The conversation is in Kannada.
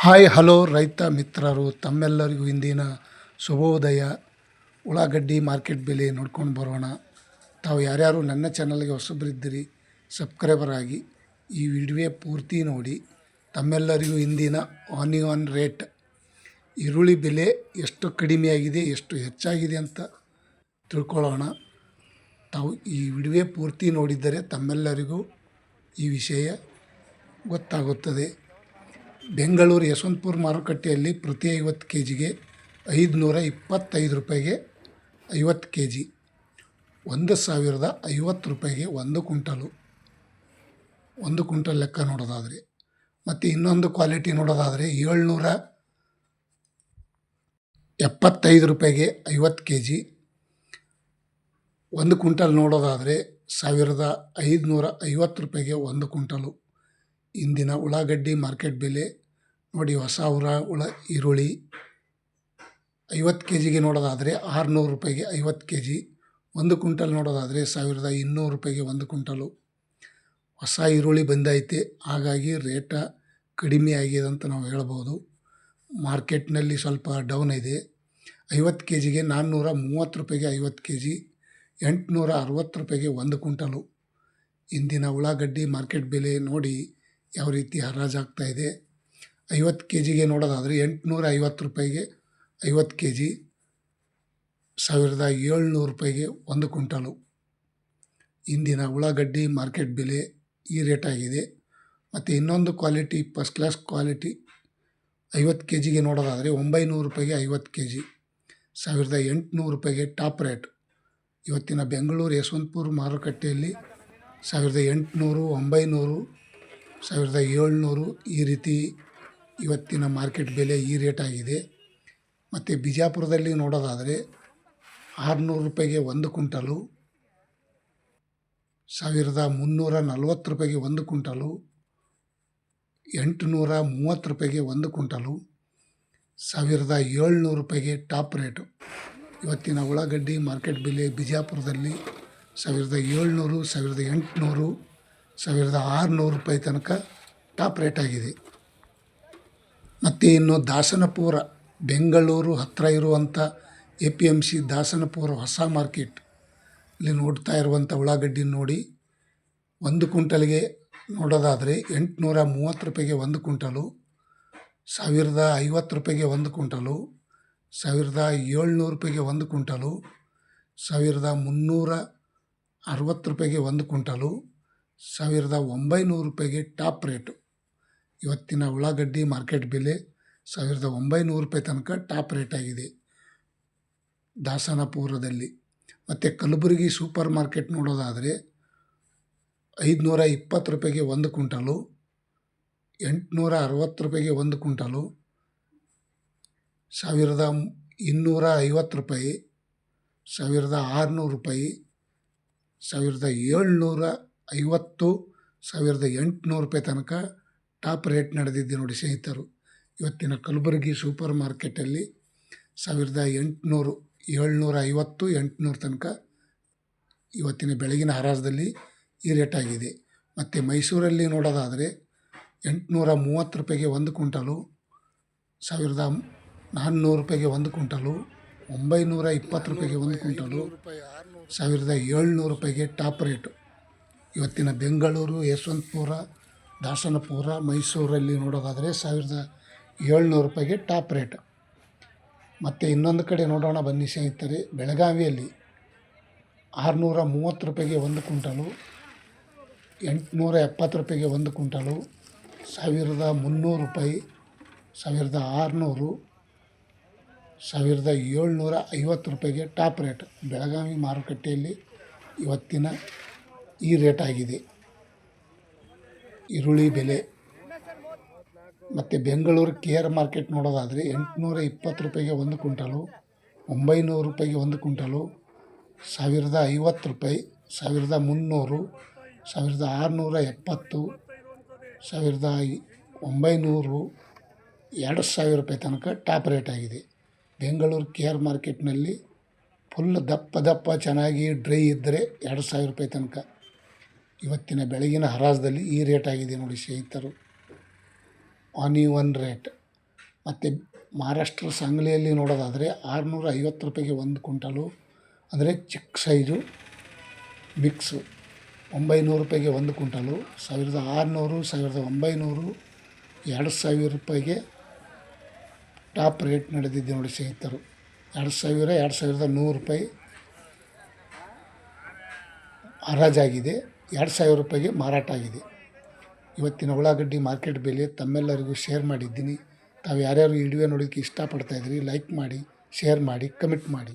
ಹಾಯ್ ಹಲೋ ರೈತ ಮಿತ್ರರು ತಮ್ಮೆಲ್ಲರಿಗೂ ಇಂದಿನ ಶುಭೋದಯ. ಉಳ್ಳಾಗಡ್ಡಿ ಮಾರ್ಕೆಟ್ ಬೆಲೆ ನೋಡ್ಕೊಂಡು ಬರೋಣ. ತಾವು ಯಾರ್ಯಾರು ನನ್ನ ಚಾನಲ್ಗೆ ಹೊಸಬರಿದ್ದೀರಿ ಸಬ್ಸ್ಕ್ರೈಬರ್ ಆಗಿ ಈ ವಿಡಿಯೋ ಪೂರ್ತಿ ನೋಡಿ. ತಮ್ಮೆಲ್ಲರಿಗೂ ಇಂದಿನ ಆನಿಯನ್ ರೇಟ್, ಈರುಳ್ಳಿ ಬೆಲೆ ಎಷ್ಟು ಕಡಿಮೆಯಾಗಿದೆ ಎಷ್ಟು ಹೆಚ್ಚಾಗಿದೆ ಅಂತ ತಿಳ್ಕೊಳ್ಳೋಣ. ತಾವು ಈ ವಿಡಿಯೋ ಪೂರ್ತಿ ನೋಡಿದ್ದರೆ ತಮ್ಮೆಲ್ಲರಿಗೂ ಈ ವಿಷಯ ಗೊತ್ತಾಗುತ್ತದೆ. ಬೆಂಗಳೂರು ಯಶವಂತಪುರ ಮಾರುಕಟ್ಟೆಯಲ್ಲಿ ಪ್ರತಿ 50 ಕೆ ಜಿಗೆ 525 ರೂಪಾಯಿಗೆ 50 ಕೆ ಜಿ, 1050 ರೂಪಾಯಿಗೆ ಒಂದು ಕ್ವಿಂಟಲ್ ಲೆಕ್ಕ ನೋಡೋದಾದರೆ. ಮತ್ತು ಇನ್ನೊಂದು ಕ್ವಾಲಿಟಿ ನೋಡೋದಾದರೆ 775 ರೂಪಾಯಿಗೆ 50 ಕೆ ಜಿ, ಒಂದು ಕ್ವಿಂಟಲ್ ನೋಡೋದಾದರೆ 1550 ರೂಪಾಯಿಗೆ ಒಂದು ಕ್ವಿಂಟಲು. ಇಂದಿನ ಉಳ್ಳಾಗಡ್ಡಿ ಮಾರ್ಕೆಟ್ ಬೆಲೆ ನೋಡಿ. ಹೊಸ ಈರುಳ್ಳಿ 50 ಕೆ ಜಿಗೆ ನೋಡೋದಾದರೆ 600 ರೂಪಾಯಿಗೆ 50 ಕೆ ಜಿ, ಒಂದು ಕ್ವಿಂಟಲ್ ನೋಡೋದಾದರೆ 1200 ರೂಪಾಯಿಗೆ ಒಂದು ಕ್ವಿಂಟಲು. ಹೊಸ ಈರುಳ್ಳಿ ಬಂದೈತೆ, ಹಾಗಾಗಿ ರೇಟ ಕಡಿಮೆ ಆಗಿದೆ ಅಂತ ನಾವು ಹೇಳ್ಬೋದು. ಮಾರ್ಕೆಟ್ನಲ್ಲಿ ಸ್ವಲ್ಪ ಡೌನ್ ಇದೆ. 50 ಕೆ ಜಿಗೆ 430 ರೂಪಾಯಿಗೆ 50 ಕೆ ಜಿ, 860 ರೂಪಾಯಿಗೆ ಒಂದು ಕ್ವಿಂಟಲು. ಇಂದಿನ ಉಳ್ಳಾಗಡ್ಡಿ ಮಾರ್ಕೆಟ್ ಬೆಲೆ ನೋಡಿ ಯಾವ ರೀತಿ ಹರಾಜಾಗ್ತಾಯಿದೆ. 50 ಕೆ ಜಿಗೆ ನೋಡೋದಾದರೆ 850 ರೂಪಾಯಿಗೆ 50 ಕೆ ಜಿ, 1700 ರೂಪಾಯಿಗೆ ಒಂದು ಕ್ವಿಂಟಲು. ಇಂದಿನ ಉಳ್ಳಾಗಡ್ಡಿ ಮಾರ್ಕೆಟ್ ಬೆಲೆ ಈ ರೇಟ್ ಆಗಿದೆ. ಮತ್ತು ಇನ್ನೊಂದು quality, first class quality 50 K ಜಿಗೆ ನೋಡೋದಾದರೆ 900 ರೂಪಾಯಿಗೆ 50 ಕೆ ಜಿ, 1800 ರೂಪಾಯಿಗೆ ಟಾಪ್ ರೇಟ್. ಇವತ್ತಿನ ಬೆಂಗಳೂರು ಯಶವಂತಪುರ ಮಾರುಕಟ್ಟೆಯಲ್ಲಿ 1800, 900, 1700 ಈ ರೀತಿ ಇವತ್ತಿನ ಮಾರ್ಕೆಟ್ ಬೆಲೆ ಈ ರೇಟ್ ಆಗಿದೆ. ಮತ್ತು ಬಿಜಾಪುರದಲ್ಲಿ ನೋಡೋದಾದರೆ 600 ರೂಪಾಯಿಗೆ ಒಂದು ಕ್ವಿಂಟಲು, 1340 ರೂಪಾಯಿಗೆ ಒಂದು ಕ್ವಿಂಟಲು, 830 ರೂಪಾಯಿಗೆ ಒಂದು ಕ್ವಿಂಟಲು, 1700 ರೂಪಾಯಿಗೆ ಟಾಪ್ ರೇಟು. ಇವತ್ತಿನ ಉಳ್ಳಾಗಡ್ಡಿ ಮಾರ್ಕೆಟ್ ಬೆಲೆ ಬಿಜಾಪುರದಲ್ಲಿ 1700, 1800, 1600 ರೂಪಾಯಿ ತನಕ ಟಾಪ್ ರೇಟ್ ಆಗಿದೆ. ಮತ್ತು ಇನ್ನು ದಾಸನಪುರ, ಬೆಂಗಳೂರು ಹತ್ತಿರ ಇರುವಂಥ APMC ದಾಸನಪುರ ಹೊಸ ಮಾರ್ಕೆಟ್ ಇಲ್ಲಿ ನೋಡ್ತಾ ಇರುವಂಥ ಉಳ್ಳಾಗಡ್ಡಿ ನೋಡಿ. ಒಂದು ಕ್ವಿಂಟಲ್ಗೆ ನೋಡೋದಾದರೆ 830 ರೂಪಾಯಿಗೆ ಒಂದು ಕ್ವಿಂಟಲು, 1050 ರೂಪಾಯಿಗೆ ಒಂದು ಕ್ವಿಂಟಲು, 1700 ರೂಪಾಯಿಗೆ ಒಂದು ಕ್ವಿಂಟಲು, 1360 ರೂಪಾಯಿಗೆ ಒಂದು ಕ್ವಿಂಟಲು, 1900 ರೂಪಾಯಿಗೆ ಟಾಪ್ ರೇಟು. ಇವತ್ತಿನ ಉಳ್ಳಾಗಡ್ಡಿ ಮಾರ್ಕೆಟ್ ಬೆಲೆ 1900 ರೂಪಾಯಿ ತನಕ ಟಾಪ್ ರೇಟ್ ಆಗಿದೆ ದಾಸನಪುರದಲ್ಲಿ. ಮತ್ತು ಕಲಬುರಗಿ ಸೂಪರ್ ಮಾರ್ಕೆಟ್ ನೋಡೋದಾದರೆ 520 ರೂಪಾಯಿಗೆ ಒಂದು ಕ್ವಿಂಟಲು, 860 ರೂಪಾಯಿಗೆ ಒಂದು ಕ್ವಿಂಟಲು, 1250 ರೂಪಾಯಿ, 1600 ರೂಪಾಯಿ, 1750, 1800 ರೂಪಾಯಿ ತನಕ ಟಾಪ್ ರೇಟ್ ನಡೆದಿದೆ ನೋಡಿ ಸ್ನೇಹಿತರು. ಇವತ್ತಿನ ಕಲಬುರಗಿ ಸೂಪರ್ ಮಾರ್ಕೆಟಲ್ಲಿ 1800, 750, 800 ತನಕ ಇವತ್ತಿನ ಬೆಳಗಿನ ಹರಾಜದಲ್ಲಿ ಈ ರೇಟ್ ಆಗಿದೆ. ಮತ್ತು ಮೈಸೂರಲ್ಲಿ ನೋಡೋದಾದರೆ 830 ರೂಪಾಯಿಗೆ ಒಂದು ಕ್ವಿಂಟಲು, 1400 ರೂಪಾಯಿಗೆ ಒಂದು ಕ್ವಿಂಟಲು, 920 ರೂಪಾಯಿಗೆ ಒಂದು ಕ್ವಿಂಟಲು, 1700 ರೂಪಾಯಿಗೆ ಟಾಪ್ ರೇಟು. ಇವತ್ತಿನ ಬೆಂಗಳೂರು, ಯಶವಂತಪುರ, ದಾಸನಪುರ, ಮೈಸೂರಲ್ಲಿ ನೋಡೋದಾದರೆ 1700 ರೂಪಾಯಿಗೆ ಟಾಪ್ ರೇಟ್. ಮತ್ತು ಇನ್ನೊಂದು ಕಡೆ ನೋಡೋಣ ಬನ್ನಿ ಸ್ನೇಹಿತರೆ. ಬೆಳಗಾವಿಯಲ್ಲಿ 630 ರೂಪಾಯಿಗೆ ಒಂದು ಕ್ವಿಂಟಲು, 870 ರೂಪಾಯಿಗೆ ಒಂದು ಕ್ವಿಂಟಲು, 1300 ರೂಪಾಯಿ, 1600, 1750 ರೂಪಾಯಿಗೆ ಟಾಪ್ ರೇಟ್. ಬೆಳಗಾವಿ ಮಾರುಕಟ್ಟೆಯಲ್ಲಿ ಇವತ್ತಿನ ಈ ರೇಟ್ ಆಗಿದೆ ಈರುಳ್ಳಿ ಬೆಲೆ. ಮತ್ತು ಬೆಂಗಳೂರು KR ಮಾರ್ಕೆಟ್ ನೋಡೋದಾದರೆ 820 ರೂಪಾಯಿಗೆ ಒಂದು ಕ್ವಿಂಟಲು, 900 ರೂಪಾಯಿಗೆ ಒಂದು ಕ್ವಿಂಟಲು, 1050 ರೂಪಾಯಿ, 1300, 1670, 1900, 2000 ರೂಪಾಯಿ ತನಕ ಟಾಪ್ ರೇಟ್ ಆಗಿದೆ. ಬೆಂಗಳೂರು KR ಮಾರ್ಕೆಟ್ನಲ್ಲಿ ಫುಲ್ ದಪ್ಪ ಚೆನ್ನಾಗಿ ಡ್ರೈ ಇದ್ದರೆ 2000 ರೂಪಾಯಿ ತನಕ ಇವತ್ತಿನ ಬೆಳಗಿನ ಹರಾಜದಲ್ಲಿ ಈ ರೇಟ್ ಆಗಿದೆ ನೋಡಿ ಸ್ನೇಹಿತರು. ಆನಿಯನ್ ರೇಟ್ ಮತ್ತು ಮಹಾರಾಷ್ಟ್ರ ಸಾಂಗ್ಲಿಯಲ್ಲಿ ನೋಡೋದಾದರೆ 650 ರೂಪಾಯಿಗೆ 1 ಕ್ವಿಂಟಾಲು, ಅಂದರೆ ಚಿಕ್ಕ ಸೈಜು ಮಿಕ್ಸು. 900 ರೂಪಾಯಿಗೆ 1 ಕ್ವಿಂಟಾಲು, 1600, 1900, 2000 ರೂಪಾಯಿಗೆ ಟಾಪ್ ರೇಟ್ ನಡೆದಿದೆ ನೋಡಿ ಸ್ನೇಹಿತರು. 2000, 2100 ರೂಪಾಯಿ ಹರಾಜಾಗಿದೆ, 2000 ರೂಪಾಯಿಗೆ ಮಾರಾಟ ಆಗಿದೆ. ಇವತ್ತಿನ ಉಳ್ಳಾಗಡ್ಡಿ ಮಾರ್ಕೆಟ್ ಬೆಲೆ ತಮ್ಮೆಲ್ಲರಿಗೂ ಶೇರ್ ಮಾಡಿದ್ದೀನಿ. ತಾವು ಯಾರ್ಯಾರು ಈ ವಿಡಿಯೋ ನೋಡೋಕ್ಕೆ ಇಷ್ಟಪಡ್ತಾಯಿದ್ರಿ ಲೈಕ್ ಮಾಡಿ, ಶೇರ್ ಮಾಡಿ, ಕಮೆಂಟ್ ಮಾಡಿ.